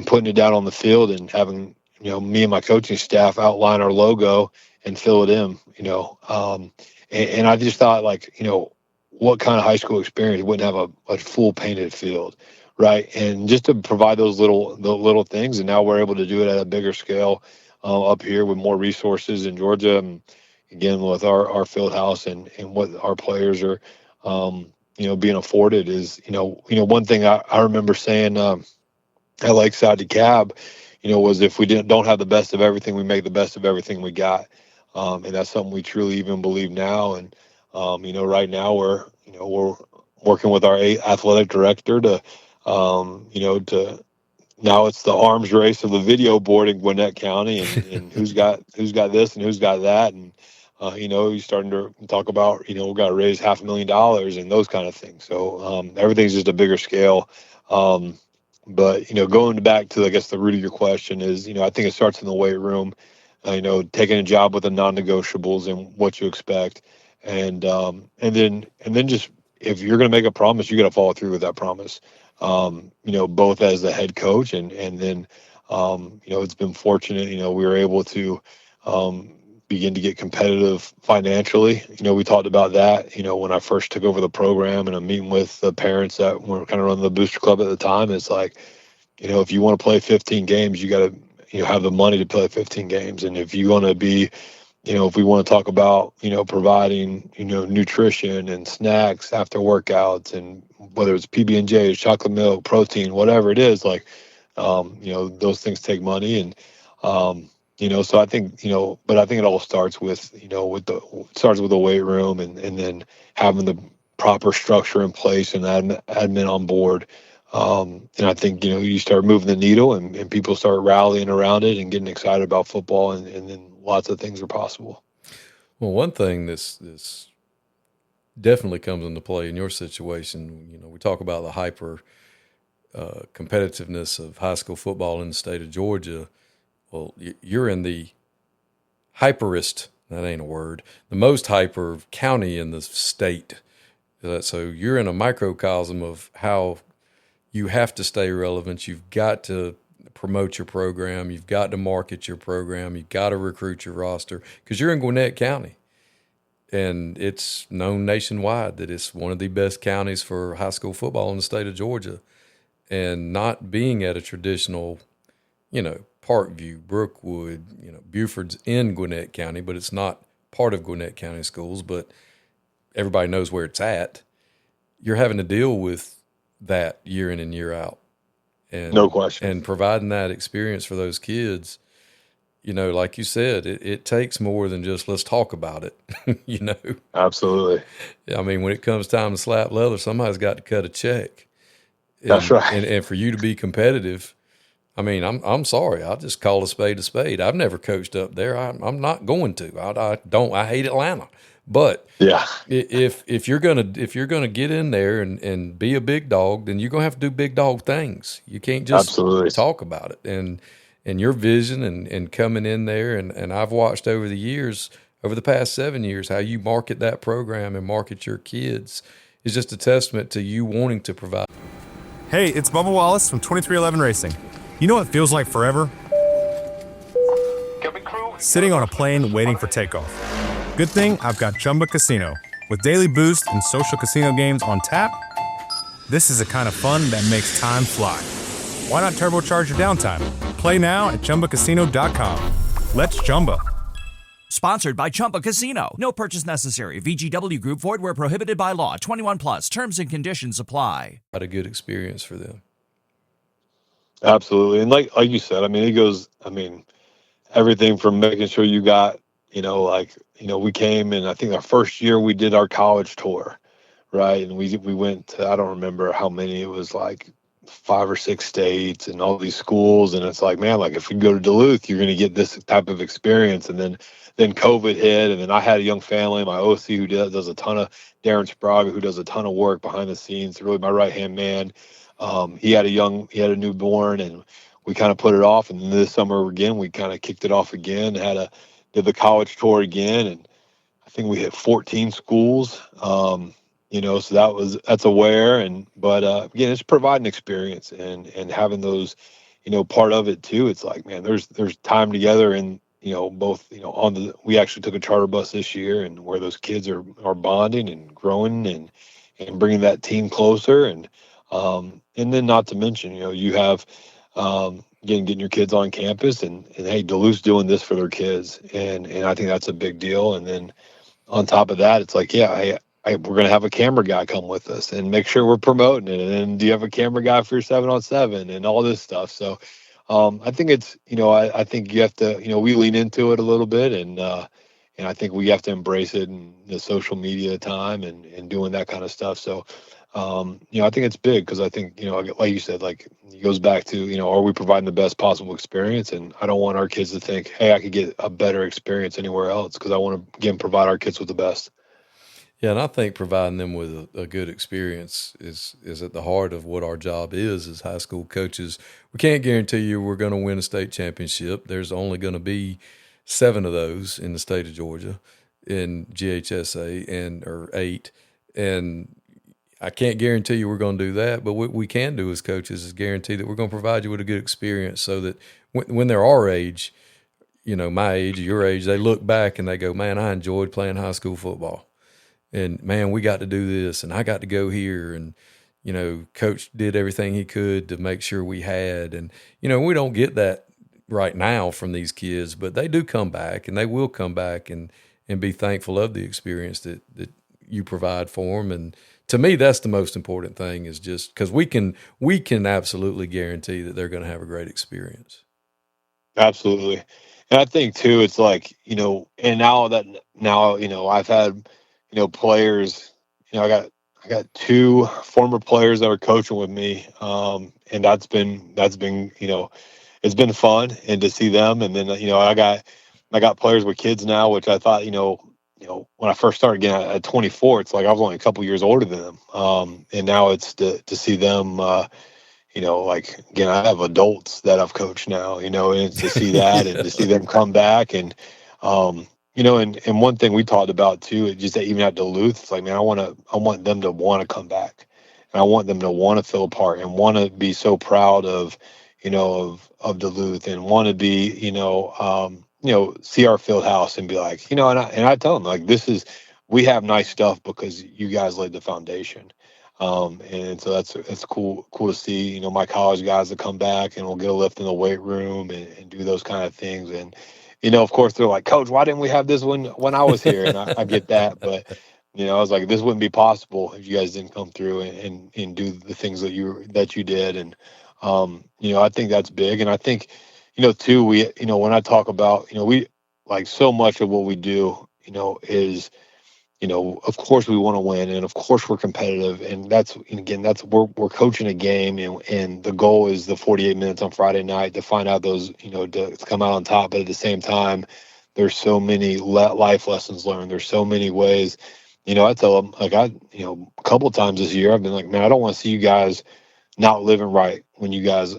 putting it down on the field, and having, me and my coaching staff outline our logo and fill it in, and I just thought, what kind of high school experience wouldn't have a full painted field, right? And just to provide the little things. And now we're able to do it at a bigger scale up here with more resources in Georgia. And again, with our field house and what our players are, being afforded is, one thing I remember saying at Lakeside DeKalb, was if we don't have the best of everything, we make the best of everything we got. And that's something we truly even believe now. And, right now we're working with our athletic director to now it's the arms race of the video board in Gwinnett County, and who's got this and who's got that. And, he's starting to talk about, we've got to raise $500,000 and those kind of things. So everything's just a bigger scale. But, going back to, I guess, the root of your question is, I think it starts in the weight room, taking a job with the non-negotiables and what you expect. And then just, if you're going to make a promise, you got to follow through with that promise, both as the head coach and then, it's been fortunate, we were able to begin to get competitive financially. We talked about that, when I first took over the program, and I'm meeting with the parents that were kind of running the booster club at the time. It's like, if you want to play 15 games, you got to, have the money to play 15 games. And if you want to be, if we want to talk about, providing, nutrition and snacks after workouts, and whether it's PB&J's, chocolate milk, protein, whatever it is, those things take money. And, So I think, but I think it all starts with, starts with the weight room and then having the proper structure in place and admin on board. And I think, you start moving the needle and people start rallying around it and getting excited about football, and then lots of things are possible. Well, one thing this definitely comes into play in your situation, we talk about the hyper competitiveness of high school football in the state of Georgia. Well, you're in the hyperest, that ain't a word, the most hyper county in the state. So you're in a microcosm of how you have to stay relevant. You've got to promote your program. You've got to market your program. You've got to recruit your roster because you're in Gwinnett County. And it's known nationwide that it's one of the best counties for high school football in the state of Georgia. And not being at a traditional, Parkview, Brookwood, Buford's in Gwinnett County, but it's not part of Gwinnett County schools, but everybody knows where it's at. You're having to deal with that year in and year out. And, no question. And providing that experience for those kids, like you said, it takes more than just let's talk about it, Absolutely. I mean, when it comes time to slap leather, somebody's got to cut a check. That's right. And for you to be competitive, I mean, I'm sorry. I'll just call a spade a spade. I've never coached up there. I'm not going to. I hate Atlanta. But yeah, if you're gonna get in there and be a big dog, then you're gonna have to do big dog things. You can't just Absolutely. talk about it. And your vision and coming in there and I've watched over the years, over the past 7 years, how you market that program and market your kids is just a testament to you wanting to provide. Hey, it's Bubba Wallace from 2311 Racing. You know what feels like forever? Sitting on a plane waiting for takeoff. Good thing I've got Chumba Casino. With daily boost and social casino games on tap, this is the kind of fun that makes time fly. Why not turbocharge your downtime? Play now at ChumbaCasino.com. Let's Chumba. Sponsored by Chumba Casino. No purchase necessary. VGW Group. Void where prohibited by law. 21 plus. Terms and conditions apply. Had a good experience for them. Absolutely. And like you said, it goes, everything from making sure you got, we came and I think our first year we did our college tour, right? And we went to, I don't remember how many, it was like 5 or 6 states and all these schools. And it's like, man, if you go to Duluth, you're going to get this type of experience. And then COVID hit. And then I had a young family, my OC who does a ton of, Darren Sprague, who does a ton of work behind the scenes, really my right-hand man. He had a newborn and we kind of put it off. And then this summer again, we kind of kicked it off again, did the college tour again. And I think we hit 14 schools. So that's aware. But again, it's providing experience and having those, part of it too. It's like, man, there's time together and, both, we actually took a charter bus this year and where those kids are bonding and growing and bringing that team closer. And then not to mention, you have, getting your kids on campus and hey, Duluth's doing this for their kids. And I think that's a big deal. And then on top of that, it's like, yeah, we're going to have a camera guy come with us and make sure we're promoting it. And then do you have a camera guy for your 7-on-7 and all this stuff? So I think it's, I think you have to, we lean into it a little bit and I think we have to embrace it in the social media time and doing that kind of stuff. So, I think it's big because I think, like you said, it goes back to, are we providing the best possible experience? And I don't want our kids to think, hey, I could get a better experience anywhere else because I want to, again, provide our kids with the best. Yeah, and I think providing them with a good experience is at the heart of what our job is as high school coaches. We can't guarantee you we're going to win a state championship. There's only going to be 7 of those in the state of Georgia in GHSA or 8. And I can't guarantee you we're going to do that, but what we can do as coaches is guarantee that we're going to provide you with a good experience so that when they're our age, my age, your age, they look back and they go, man, I enjoyed playing high school football. And man, we got to do this and I got to go here. And, coach did everything he could to make sure we had. And, we don't get that right now from these kids, but they do come back and they will come back and be thankful of the experience that you provide for them. And to me, that's the most important thing is just because we can absolutely guarantee that they're going to have a great experience. Absolutely. And I think too, it's like, and now, I've had, players, I got two former players that are coaching with me. And that's been, it's been fun and to see them. And then, I got players with kids now, which I thought, when I first started again at 24, it's like I was only a couple years older than them. And now it's to see them, like again, I have adults that I've coached now, and it's to see that and to see them come back. And, and one thing we talked about too, just that even at Duluth, it's like, man, I want them to want to come back, and I want them to want to feel a part and want to be so proud of, of Duluth, and want to be, see our field house and be like, and I tell them like, we have nice stuff because you guys laid the foundation. And so that's cool to see, my college guys that come back and we'll get a lift in the weight room and do those kind of things. And, of course they're like, Coach, why didn't we have this when I was here? And I get that, but, I was like, this wouldn't be possible if you guys didn't come through and do the things that you did. And, I think that's big. And I think, too, we, when I talk about, we like so much of what we do, is, of course we want to win, and of course we're competitive, and we're coaching a game, and the goal is the 48 minutes on Friday night to find out those, to come out on top. But at the same time, there's so many life lessons learned. There's so many ways, I tell them, like, a couple of times this year, I've been like, man, I don't want to see you guys not living right when you guys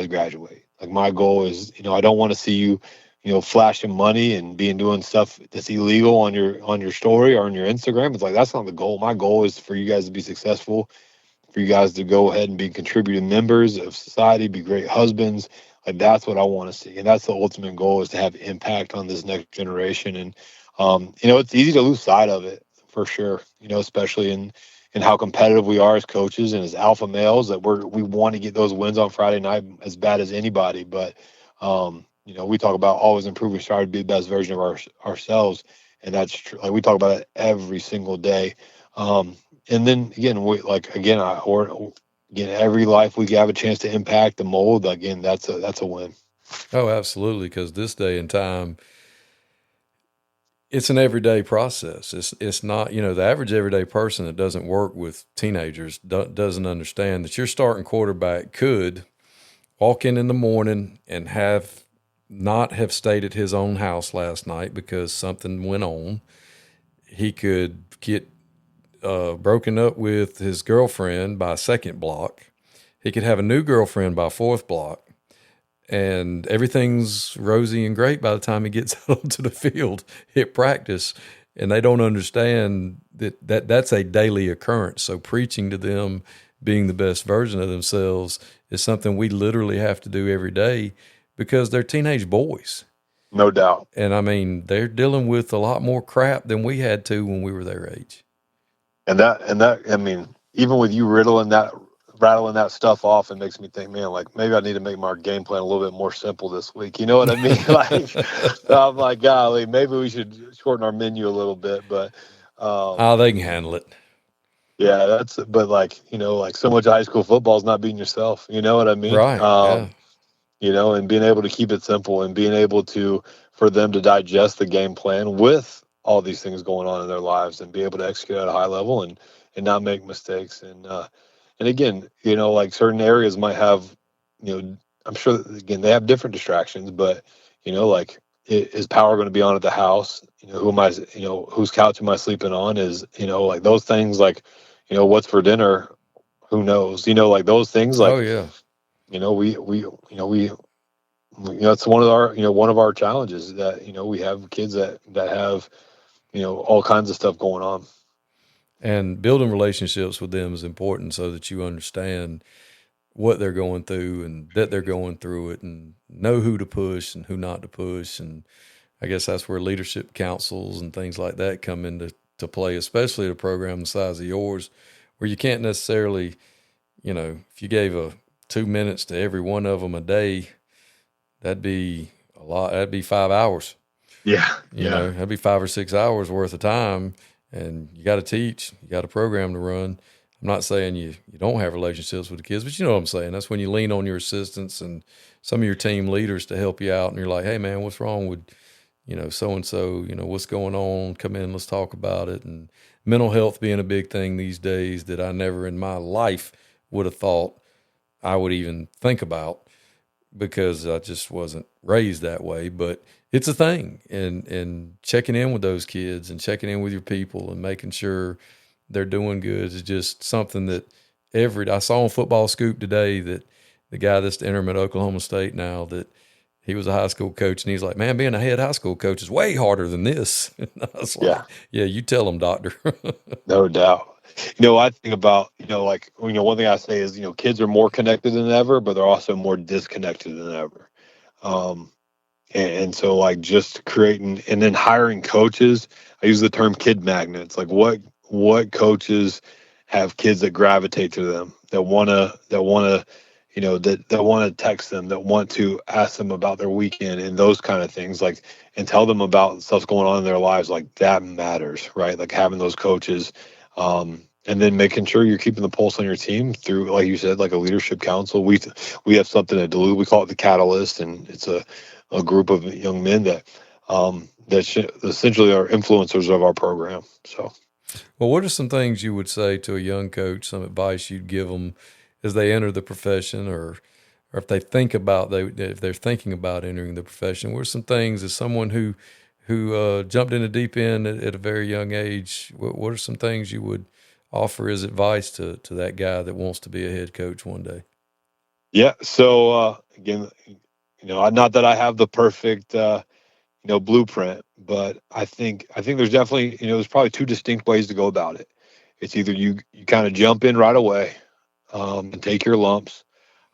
graduate. Like, my goal is, I don't want to see you, flashing money and doing stuff that's illegal on your story or on your Instagram. It's like, that's not the goal. My goal is for you guys to be successful, for you guys to go ahead and be contributing members of society, be great husbands. Like, that's what I want to see. And that's the ultimate goal, is to have impact on this next generation. And, it's easy to lose sight of it for sure, especially in how competitive we are as coaches and as alpha males, that we want to get those wins on Friday night as bad as anybody. But, we talk about always improving, try to be the best version of ourselves. And that's true. Like, we talk about it every single day. And then again, every life we have a chance to impact and mold, again, that's a win. Oh, absolutely. Because this day and time, it's an everyday process. It's not, the average everyday person that doesn't work with teenagers doesn't understand that your starting quarterback could walk in the morning and not have stayed at his own house last night because something went on. He could get broken up with his girlfriend by second block. He could have a new girlfriend by fourth block. And everything's rosy and great by the time he gets out onto the field at practice. And they don't understand that's a daily occurrence. So preaching to them being the best version of themselves is something we literally have to do every day, because they're teenage boys. No doubt. And I mean, they're dealing with a lot more crap than we had to when we were their age. And that, I mean, even with you rattling that stuff off, it makes me think, man, like, maybe I need to make my game plan a little bit more simple this week. You know what I mean? Like, I'm like, golly, maybe we should shorten our menu a little bit, but, they can handle it. Yeah, but like, like, so much high school football is not being yourself. You know what I mean? Right. Yeah. And being able to keep it simple and being able for them to digest the game plan with all these things going on in their lives and be able to execute at a high level and not make mistakes. And again, like, certain areas might have, I'm sure, again, they have different distractions, but, like, is power going to be on at the house? Whose couch am I sleeping on? Is, like, those things, like, what's for dinner? Who knows? Like, those things, like, oh yeah. It's one of our challenges that, we have kids that have, all kinds of stuff going on. And building relationships with them is important so that you understand what they're going through and that they're going through it, and know who to push and who not to push. And I guess that's where leadership councils and things like that come into play, especially at a program the size of yours, where you can't necessarily, if you gave 2 minutes to every one of them a day, that'd be a lot. That'd be 5 hours. Yeah. That'd be 5 or 6 hours worth of time. And you got to teach, you got a program to run. I'm not saying you don't have relationships with the kids, but you know what I'm saying. That's when you lean on your assistants and some of your team leaders to help you out, and you're like, hey man, what's wrong with so and so, what's going on? Come in, let's talk about it. And mental health being a big thing these days that I never in my life would have thought I would even think about, because I just wasn't raised that way. But it's a thing, and checking in with those kids and checking in with your people and making sure they're doing good is just something that I saw on Football Scoop today that the guy that's interim at Oklahoma State now, that he was a high school coach, and he's like, man, being a head high school coach is way harder than this. And I was like, yeah, you tell him, doctor. No doubt. I think about, one thing I say is, kids are more connected than ever, but they're also more disconnected than ever. And so like just creating and then hiring coaches, I use the term kid magnets. Like what coaches have kids that gravitate to them, that want to that want to text them, that want to ask them about their weekend and those kind of things, like, and tell them about stuff going on in their lives. Like that matters, right? Like having those coaches, and then making sure you're keeping the pulse on your team through, like you said, like a leadership council. We have something at Duluth, we call it the Catalyst, and it's a group of young men that essentially are influencers of our program. So, well, what are some things you would say to a young coach, some advice you'd give them as they enter the profession, or if they think about if they're thinking about entering the profession? What are some things as someone who jumped in the deep end at a very young age? What are some things you would offer as advice to that guy that wants to be a head coach one day? Yeah. So again, not that I have the perfect blueprint, but I think there's definitely there's probably two distinct ways to go about it. It's either you kind of jump in right away and take your lumps,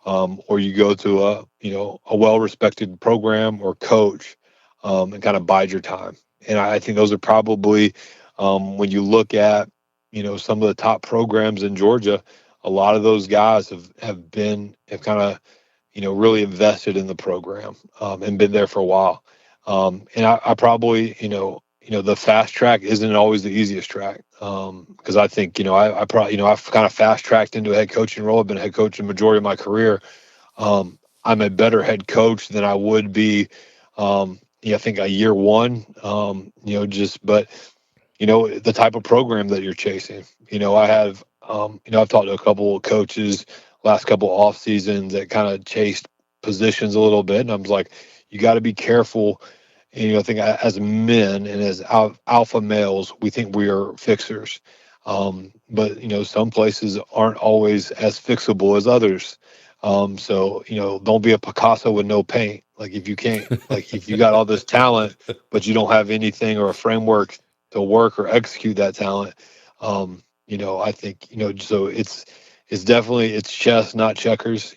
or you go to a well-respected program or coach and kind of bide your time. And I think those are probably when you look at some of the top programs in Georgia, a lot of those guys have kind of really invested in the program and been there for a while. And I probably the fast track isn't always the easiest track, because I think I probably I've kind of fast tracked into a head coaching role. I've been a head coach the majority of my career. I'm a better head coach than I would be I think a year one, but the type of program that you're chasing. I have I've talked to a couple of coaches last couple of off seasons that kind of chased positions a little bit, and I'm like, you got to be careful. And I think as men and as alpha males, we think we are fixers, but some places aren't always as fixable as others. So don't be a Picasso with no paint. Like if you can't, like if you got all this talent, but you don't have anything or a framework to work or execute that talent, I think so it's definitely it's chess, not checkers.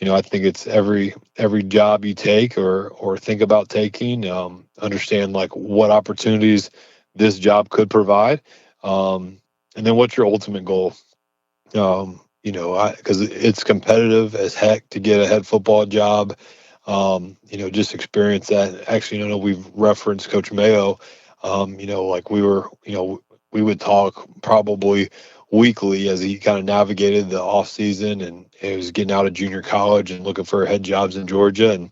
I think it's every job you take or think about taking, understand like what opportunities this job could provide, and then what's your ultimate goal. Because it's competitive as heck to get a head football job. Just experience that. Actually, we've referenced Coach Mayo. Like we would talk probably weekly as he kind of navigated the off season and he was getting out of junior college and looking for head jobs in Georgia, and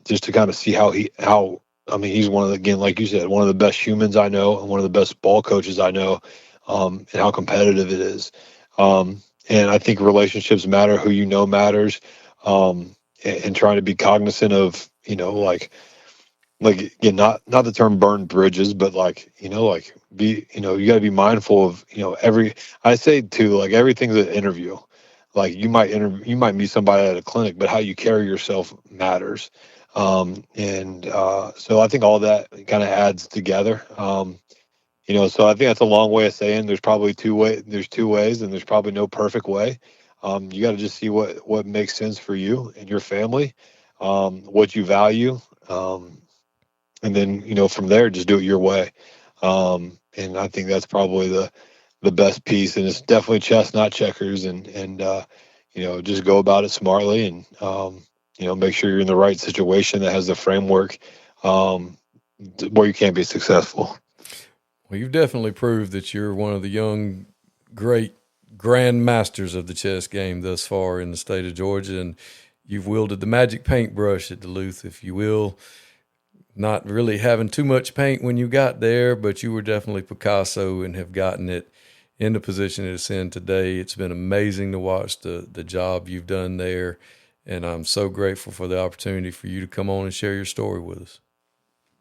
just to kind of see how he's one of the, again, like you said, one of the best humans I know and one of the best ball coaches I know, and how competitive it is. And I think relationships matter, who matters, and trying to be cognizant of, again, not the term burn bridges, but be, you got to be mindful of, I say too, like everything's an interview. Like you might meet somebody at a clinic, but how you carry yourself matters. So I think all that kind of adds together. So I think that's a long way of saying there's probably two ways, and there's probably no perfect way. You got to just see what makes sense for you and your family, what you value. And then, from there, just do it your way. And I think that's probably the best piece. And it's definitely chess, not checkers. And just go about it smartly and, make sure you're in the right situation that has the framework where you can be successful. Well, you've definitely proved that you're one of the young, great grand masters of the chess game thus far in the state of Georgia, and you've wielded the magic paintbrush at Duluth, if you will. Not really having too much paint when you got there, but you were definitely Picasso and have gotten it in the position it's in today. It's been amazing to watch the job you've done there, and I'm so grateful for the opportunity for you to come on and share your story with us.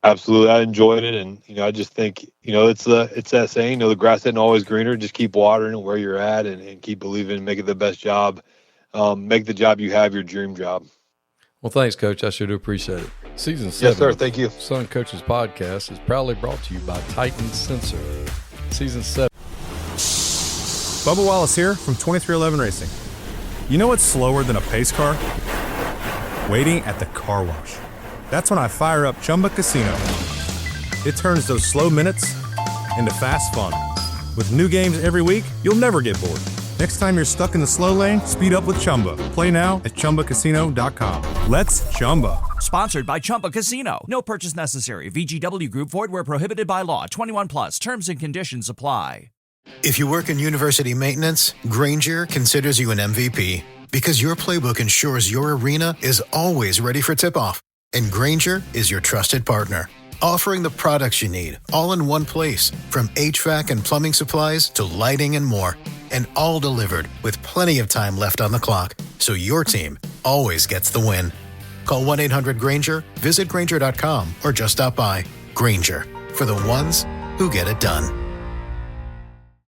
Absolutely. I enjoyed it. And, I just think, it's that saying, the grass isn't always greener. Just keep watering it where you're at and keep believing, make it the best job. Make the job you have your dream job. Well, thanks, Coach. I sure do appreciate it. Season 7 Yes, sir. Thank you. Son Coaches Podcast is proudly brought to you by Titan Sensor. Season 7. Bubba Wallace here from 2311 Racing. You know what's slower than a pace car? Waiting at the car wash. That's when I fire up Chumba Casino. It turns those slow minutes into fast fun. With new games every week, you'll never get bored. Next time you're stuck in the slow lane, speed up with Chumba. Play now at ChumbaCasino.com. Let's Chumba. Sponsored by Chumba Casino. No purchase necessary. VGW Group. Void where prohibited by law. 21 plus. Terms and conditions apply. If you work in university maintenance, Granger considers you an MVP because your playbook ensures your arena is always ready for tip-off. And Granger is your trusted partner, offering the products you need all in one place, from HVAC and plumbing supplies to lighting and more. And all delivered with plenty of time left on the clock, so your team always gets the win. Call 1-800-GRANGER, visit Granger.com, or just stop by. Granger, for the ones who get it done.